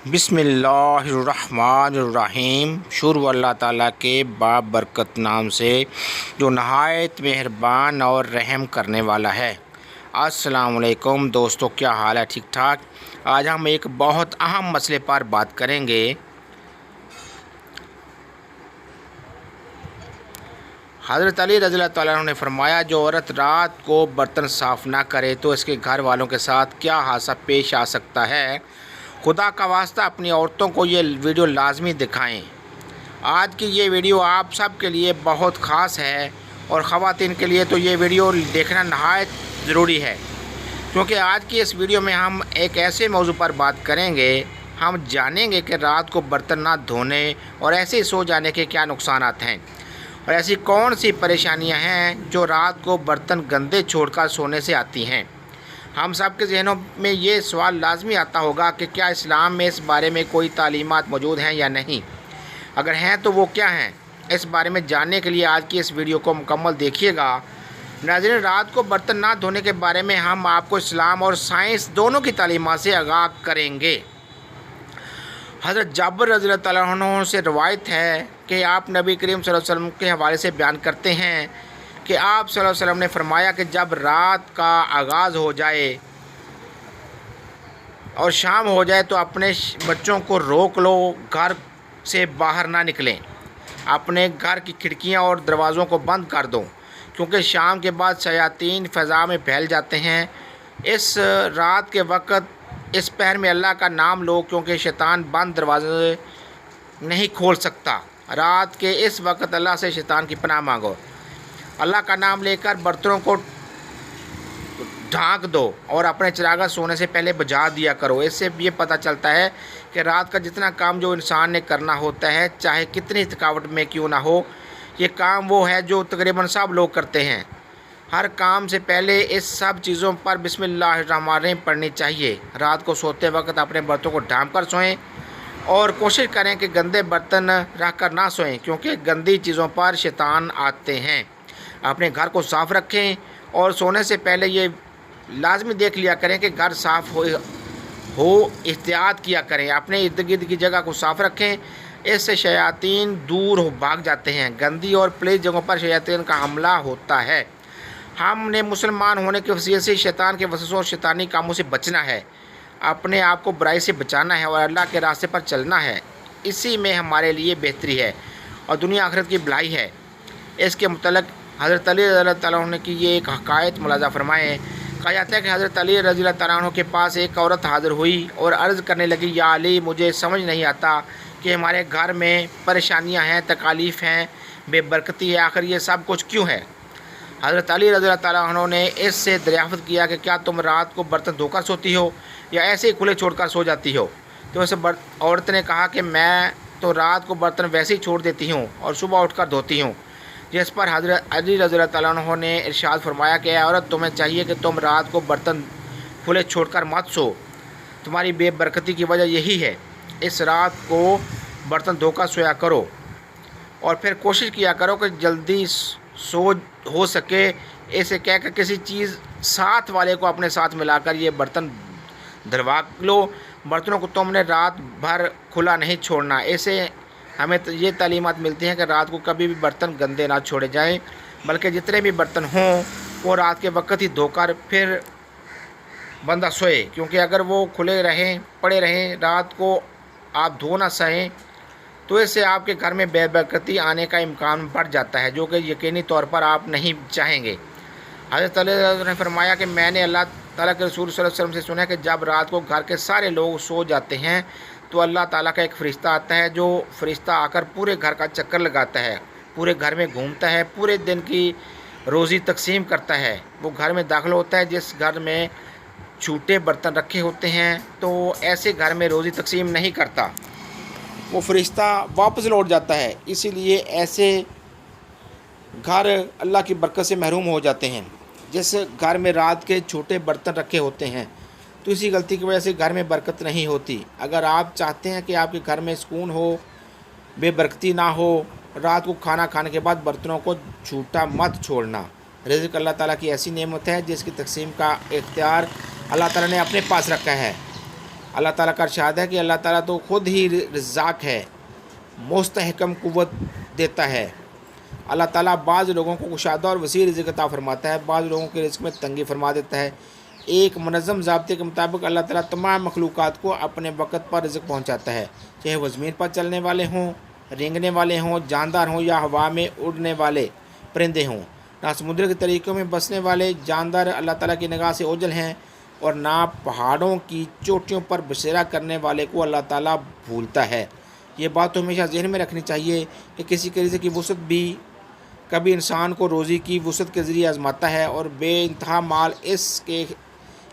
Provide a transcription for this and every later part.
बिस्मिल्लाहिर्रहमानिर्रहीम। शुरू अल्लाह ताला के बाब बरकत नाम से जो नहायत मेहरबान और रहम करने वाला है। अस्सलाम वालेकुम दोस्तों, क्या हाल है? ठीक ठाक। आज हम एक बहुत अहम मसले पर बात करेंगे। हज़रत अली रज़ियल्लाहु तआला अन्हु ने फरमाया, जो औरत रात को बर्तन साफ़ ना करे तो इसके घर वालों के साथ क्या हादसा पेश आ सकता है। खुदा का वास्ता अपनी औरतों को ये वीडियो लाजमी दिखाएं। आज की ये वीडियो आप सब के लिए बहुत ख़ास है और ख़वातीन के लिए तो ये वीडियो देखना नहायत ज़रूरी है, क्योंकि आज की इस वीडियो में हम एक ऐसे मौजू पर बात करेंगे। हम जानेंगे कि रात को बर्तन ना धोने और ऐसे ही सो जाने के क्या नुकसानात हैं और ऐसी कौन सी परेशानियां हैं जो रात को बर्तन गंदे छोड़कर सोने से आती हैं। हम सब के जहनों में ये सवाल लाजमी आता होगा कि क्या इस्लाम में इस बारे में कोई तालीमात मौजूद हैं या नहीं। अगर हैं तो वो क्या हैं, इस बारे में जानने के लिए आज की इस वीडियो को मुकम्मल देखिएगा। नाज़रीन, रात को बर्तन ना धोने के बारे में हम आपको इस्लाम और साइंस दोनों की तालीमात से आगाह करेंगे। हज़रत जाबिर रज़ियल्लाहु तआला अन्हु से रवायत है कि आप नबी करीम सल्लल्लाहु अलैहि वसल्लम के हवाले से बयान करते हैं कि आप सल्लल्लाहु अलैहि वसल्लम ने फरमाया कि जब रात का आगाज़ हो जाए और शाम हो जाए तो अपने बच्चों को रोक लो, घर से बाहर ना निकलें। अपने घर की खिड़कियां और दरवाज़ों को बंद कर दो, क्योंकि शाम के बाद शयातीन फ़ज़ा में फैल जाते हैं। इस रात के वक़्त इस पहर में अल्लाह का नाम लो, क्योंकि शैतान बंद दरवाजे नहीं खोल सकता। रात के इस वक्त अल्लाह से शैतान की पनाह मांगो। अल्लाह का नाम लेकर बर्तनों को ढाँक दो और अपने चिरागा सोने से पहले बुझा दिया करो। इससे ये पता चलता है कि रात का जितना काम जो इंसान ने करना होता है, चाहे कितनी थकावट में क्यों ना हो, ये काम वो है जो तकरीबन सब लोग करते हैं। हर काम से पहले इस सब चीज़ों पर बिस्मिल्लाहिर्रहमानिर्रहीम पढ़नी चाहिए। रात को सोते वक्त अपने बर्तनों को ढाँप कर सोएं और कोशिश करें कि गंदे बर्तन रख कर ना सोएं, क्योंकि गंदी चीज़ों पर शैतान आते हैं। अपने घर को साफ़ रखें और सोने से पहले ये लाजमी देख लिया करें कि घर साफ़ हो एहतियात किया करें। अपने इर्द गिर्द की जगह को साफ़ रखें, इससे शयातीन दूर भाग जाते हैं। गंदी और प्लेस जगहों पर शयातीन का हमला होता है। हमने मुसलमान होने की वजह से शैतान के वसवसों और शैतानी कामों से बचना है, अपने आप को बुराई से बचाना है और अल्लाह के रास्ते पर चलना है। इसी में हमारे लिए बेहतरी है और दुनिया आखिरत की भलाई है। इसके मुतल्लिक़ हज़रत अली रज़ियल्लाहु तआला अन्हु की ये एक हकायत मुलाज़ा फरमाएँ। कहा जाता है कि हज़रत अली रज़ियल्लाहु तआला अन्हु के पास एक औरत हाज़िर हुई और अर्ज़ करने लगी, या अली, मुझे समझ नहीं आता कि हमारे घर में परेशानियां हैं, तकालीफ़ हैं, बेबरकती है, आखिर ये सब कुछ क्यों है। हज़रत अली रज़ियल्लाहु तआला अन्हु ने इससे दरियाफ़त किया कि क्या तुम रात को बर्तन धोकर सोती हो या ऐसे ही खुले छोड़कर सो जाती हो। तो उस औरत ने कहा कि मैं तो रात को बर्तन वैसे ही छोड़ देती हूँ और सुबह उठकर धोती हूँ। जिस पर हज़रत अली रज़ियल्लाहु तआला अन्हु ने इरशाद फरमाया कि औरत, तुम्हें चाहिए कि तुम रात को बर्तन खुले छोड़कर मत सो, तुम्हारी बेबरकती की वजह यही है। इस रात को बर्तन धोकर सोया करो और फिर कोशिश किया करो कि जल्दी सो हो सके। ऐसे कहकर किसी चीज़ साथ वाले को अपने साथ मिलाकर ये बर्तन धरवा लो। बर्तनों को तुमने रात भर खुला नहीं छोड़ना। ऐसे हमें तो ये तालीमात मिलती हैं कि रात को कभी भी बर्तन गंदे ना छोड़े जाएं, बल्कि जितने भी बर्तन हों वो रात के वक्त ही धोकर फिर बंदा सोए, क्योंकि अगर वो खुले रहें, पड़े रहें, रात को आप धो ना सकें तो इससे आपके घर में बेबरकती आने का इम्कान बढ़ जाता है, जो कि यकीनी तौर पर आप नहीं चाहेंगे। हज़रत अली ने फरमाया कि मैंने अल्लाह ताला के रसूल सल्लल्लाहु अलैहि वसल्लम से सुना कि जब रात को घर के सारे लोग सो जाते हैं तो अल्लाह ताला का एक फ़रिश्ता आता है, जो फ़रिश्ता आकर पूरे घर का चक्कर लगाता है, पूरे घर में घूमता है, पूरे दिन की रोज़ी तकसीम करता है। वो घर में दाखिल होता है जिस घर में छूटे बर्तन रखे होते हैं, तो ऐसे घर में रोज़ी तकसीम नहीं करता, वो फ़रिश्ता वापस लौट जाता है। इसीलिए ऐसे घर अल्लाह की बरकत से महरूम हो जाते हैं। जिस घर में रात के छोटे बर्तन रखे होते हैं तो इसी गलती की वजह से घर में बरकत नहीं होती। अगर आप चाहते हैं कि आपके घर में सुकून हो, बेबरकती ना हो, रात को खाना खाने के बाद बर्तनों को छूटा मत छोड़ना। रिज़्क़ अल्लाह ताला की ऐसी नेमत है जिसकी तकसीम का इख्तियार अल्लाह ताला ने अपने पास रखा है। اللہ تعالیٰ کا ارشاد ہے کہ اللہ تعالیٰ تو خود ہی رزاق ہے، مستحکم قوت دیتا ہے۔ اللہ تعالیٰ بعض لوگوں کو کشادہ اور وسیع رزق عطا فرماتا ہے، بعض لوگوں کے رزق میں تنگی فرما دیتا ہے۔ ایک منظم ضابطے کے مطابق اللہ تعالیٰ تمام مخلوقات کو اپنے وقت پر رزق پہنچاتا ہے، چاہے وہ زمین پر چلنے والے ہوں، رینگنے والے ہوں، جاندار ہوں، یا ہوا میں اڑنے والے پرندے ہوں۔ نہ سمندر کے طریقوں میں بسنے والے جاندار اللہ تعالیٰ کی نگاہ سے اوجھل ہیں، اور نہ پہاڑوں کی چوٹیوں پر بسیرا کرنے والے کو اللہ تعالیٰ بھولتا ہے۔ یہ بات تو ہمیشہ ذہن میں رکھنی چاہیے کہ کسی کے رزق کی وسعت بھی کبھی انسان کو روزی کی وسعت کے ذریعے آزماتا ہے اور بے انتہا مال اس کے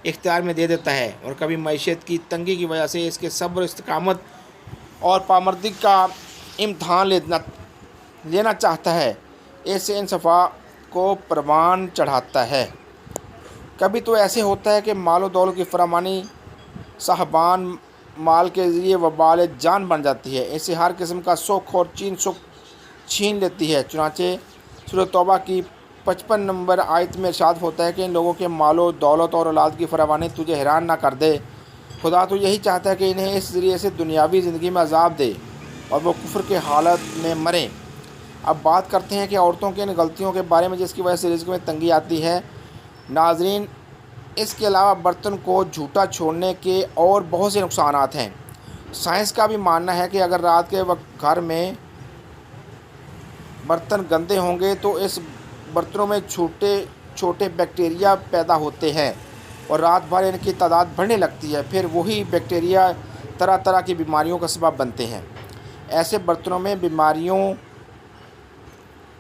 اختیار میں دے دیتا ہے، اور کبھی معیشت کی تنگی کی وجہ سے اس کے صبر، استقامت اور پامردگی کا امتحان لینا چاہتا ہے۔ ایسے انصفا کو پروان چڑھاتا ہے۔ کبھی تو ایسے ہوتا ہے کہ مال و دولت کی فراوانی صاحبان مال کے ذریعے وبال جان بن جاتی ہے، اسے ہر قسم کا سکھ اور سکھ چھین لیتی ہے۔ چنانچہ سورۃ توبہ کی 55 نمبر آیت میں ارشاد ہوتا ہے کہ ان لوگوں کے مال و دولت اور اولاد کی فراوانی تجھے حیران نہ کر دے، خدا تو یہی چاہتا ہے کہ انہیں اس ذریعے سے دنیاوی زندگی میں عذاب دے اور وہ کفر کے حالت میں مریں۔ اب بات کرتے ہیں کہ عورتوں کے ان غلطیوں کے بارے میں جس کی وجہ سے رزق میں تنگی آتی ہے۔ ناظرین، اس کے علاوہ برتن کو جھوٹا چھوڑنے کے اور بہت سے نقصانات ہیں۔ سائنس کا بھی ماننا ہے کہ اگر رات کے وقت گھر میں برتن گندے ہوں گے تو اس برتنوں میں چھوٹے بیکٹیریا پیدا ہوتے ہیں اور رات بھر ان کی تعداد بڑھنے لگتی ہے، پھر وہی بیکٹیریا طرح طرح کی بیماریوں کا سبب بنتے ہیں۔ ایسے برتنوں میں بیماریوں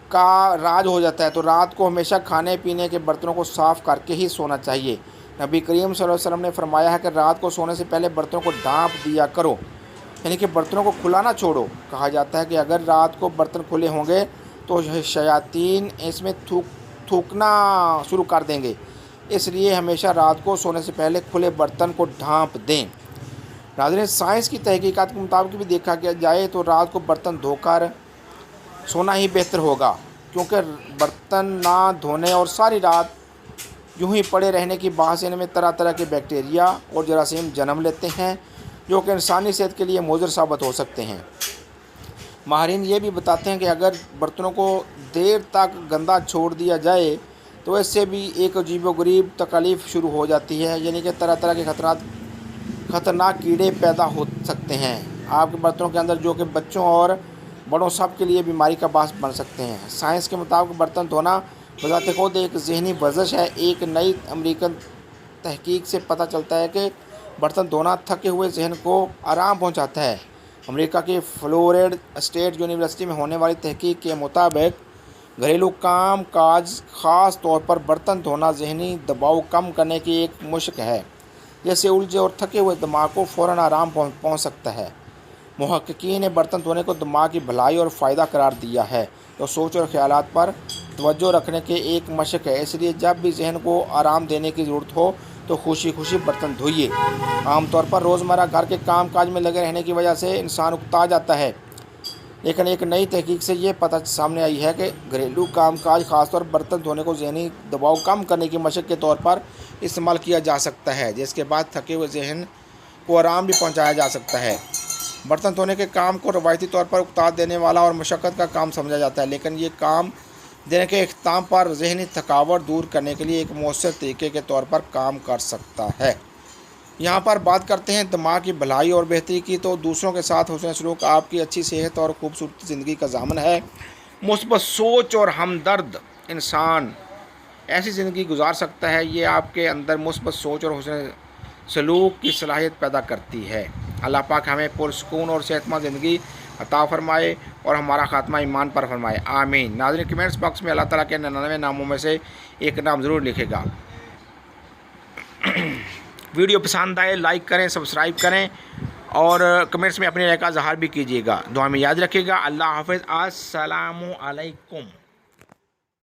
کا راج ہو جاتا ہے، تو رات کو ہمیشہ کھانے پینے کے برتنوں کو صاف کر کے ہی سونا چاہیے۔ نبی کریم صلی اللہ علیہ وسلم نے فرمایا ہے کہ رات کو سونے سے پہلے برتنوں کو ڈھانپ دیا کرو، یعنی کہ برتنوں کو کھلا نہ چھوڑو۔ کہا جاتا ہے کہ اگر رات کو برتن کھلے ہوں گے تو شیاطین اس میں تھوکنا شروع کر دیں گے، اس لیے ہمیشہ رات کو سونے سے پہلے کھلے برتن کو ڈھانپ دیں۔ ناظرین، سائنس کی تحقیقات کے مطابق بھی دیکھا جائے تو رات کو برتن دھو کر سونا ہی بہتر ہوگا، کیونکہ برتن نہ دھونے اور ساری رات یوں ہی پڑے رہنے کی باعث سے ان میں طرح طرح کے بیکٹیریا اور جراثیم جنم لیتے ہیں جو کہ انسانی صحت کے لیے مضر ثابت ہو سکتے ہیں۔ ماہرین یہ بھی بتاتے ہیں کہ اگر برتنوں کو دیر تک گندا چھوڑ دیا جائے تو اس سے بھی ایک عجیب و غریب تکلیف شروع ہو جاتی ہے، یعنی کہ طرح طرح کے خطرناک کیڑے پیدا ہو سکتے ہیں آپ کے برتنوں کے اندر، جو کہ بچوں اور بڑوں سب کے لیے بیماری کا باعث بن سکتے ہیں۔ سائنس کے مطابق برتن دھونا بذات خود ایک ذہنی ورزش ہے۔ ایک نئی امریکن تحقیق سے پتہ چلتا ہے کہ برتن دھونا تھکے ہوئے ذہن کو آرام پہنچاتا ہے۔ امریکہ کی فلوریڈا اسٹیٹ یونیورسٹی میں ہونے والی تحقیق کے مطابق گھریلو کام کاج، خاص طور پر برتن دھونا، ذہنی دباؤ کم کرنے کی ایک مشق ہے جس سے الجھے اور تھکے ہوئے دماغ کو فوراً آرام پہنچ سکتا ہے۔ محققین نے برتن دھونے کو دماغ کی بھلائی اور فائدہ قرار دیا ہے، تو سوچ اور خیالات پر توجہ رکھنے کے ایک مشق ہے، اس لیے جب بھی ذہن کو آرام دینے کی ضرورت ہو تو خوشی خوشی برتن دھوئیے۔ عام طور پر روزمرہ گھر کے کام کاج میں لگے رہنے کی وجہ سے انسان اکتا جاتا ہے، لیکن ایک نئی تحقیق سے یہ پتہ سامنے آئی ہے کہ گھریلو کام کاج، خاص طور پر برتن دھونے کو ذہنی دباؤ کم کرنے کی مشق کے طور پر استعمال کیا جا سکتا ہے، جس کے بعد تھکے ہوئے ذہن کو آرام بھی پہنچایا جا سکتا ہے۔ برتن دھونے کے کام کو روایتی طور پر اکتا دینے والا اور مشقت کا کام سمجھا جاتا ہے، لیکن یہ کام دن کے اختتام پر ذہنی تھکاوٹ دور کرنے کے لیے ایک مؤثر طریقے کے طور پر کام کر سکتا ہے۔ یہاں پر بات کرتے ہیں دماغ کی بھلائی اور بہتری کی، تو دوسروں کے ساتھ حسن سلوک آپ کی اچھی صحت اور خوبصورت زندگی کا ضامن ہے۔ مثبت سوچ اور ہمدرد انسان ایسی زندگی گزار سکتا ہے، یہ آپ کے اندر مثبت سوچ اور حسن سلوک کی صلاحیت پیدا کرتی ہے۔ اللہ پاک ہمیں پرسکون اور صحت مند زندگی عطا فرمائے اور ہمارا خاتمہ ایمان پر فرمائے، آمین۔ ناظرین، کمنٹس باکس میں اللہ تعالیٰ کے 99 ناموں میں سے ایک نام ضرور لکھے گا۔ ویڈیو پسند آئے لائک کریں، سبسکرائب کریں اور کمنٹس میں اپنی رائے کا اظہار بھی کیجیے گا۔ دعا میں یاد رکھیے گا۔ اللہ حافظ، السلام علیکم۔